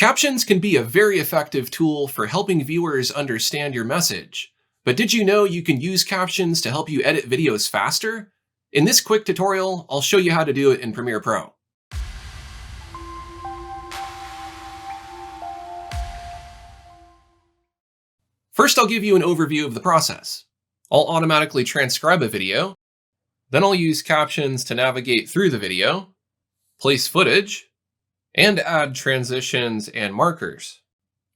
Captions can be a very effective tool for helping viewers understand your message. But did you know you can use captions to help you edit videos faster? In this quick tutorial, I'll show you how to do it in Premiere Pro. First, I'll give you an overview of the process. I'll automatically transcribe a video. Then I'll use captions to navigate through the video, place footage, and add transitions and markers.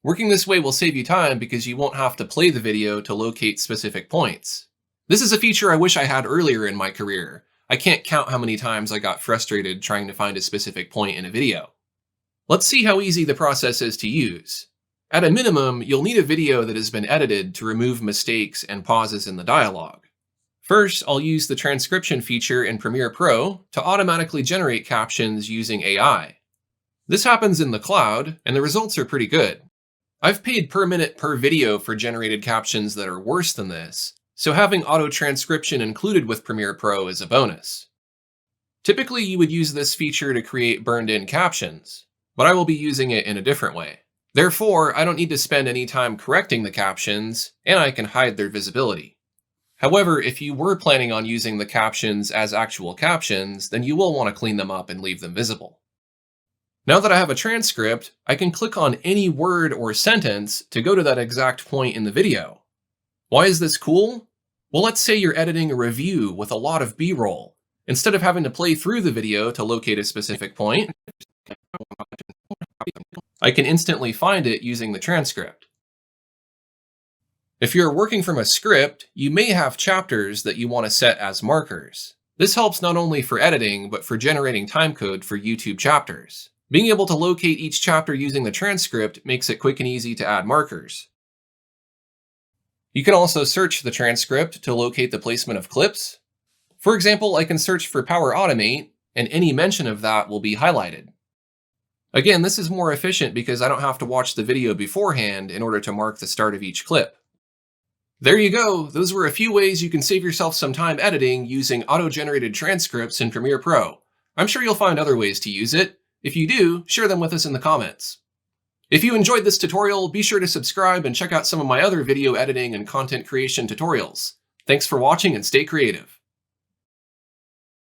Working this way will save you time because you won't have to play the video to locate specific points. This is a feature I wish I had earlier in my career. I can't count how many times I got frustrated trying to find a specific point in a video. Let's see how easy the process is to use. At a minimum, you'll need a video that has been edited to remove mistakes and pauses in the dialogue. First, I'll use the transcription feature in Premiere Pro to automatically generate captions using AI. This happens in the cloud, and the results are pretty good. I've paid per minute per video for generated captions that are worse than this, so having auto-transcription included with Premiere Pro is a bonus. Typically, you would use this feature to create burned-in captions, but I will be using it in a different way. Therefore, I don't need to spend any time correcting the captions, and I can hide their visibility. However, if you were planning on using the captions as actual captions, then you will want to clean them up and leave them visible. Now that I have a transcript, I can click on any word or sentence to go to that exact point in the video. Why is this cool? Well, let's say you're editing a review with a lot of B-roll. Instead of having to play through the video to locate a specific point, I can instantly find it using the transcript. If you're working from a script, you may have chapters that you want to set as markers. This helps not only for editing, but for generating timecode for YouTube chapters. Being able to locate each chapter using the transcript makes it quick and easy to add markers. You can also search the transcript to locate the placement of clips. For example, I can search for Power Automate, and any mention of that will be highlighted. Again, this is more efficient because I don't have to watch the video beforehand in order to mark the start of each clip. There you go, those were a few ways you can save yourself some time editing using auto-generated transcripts in Premiere Pro. I'm sure you'll find other ways to use it. If you do, share them with us in the comments. If you enjoyed this tutorial, be sure to subscribe and check out some of my other video editing and content creation tutorials. Thanks for watching and stay creative.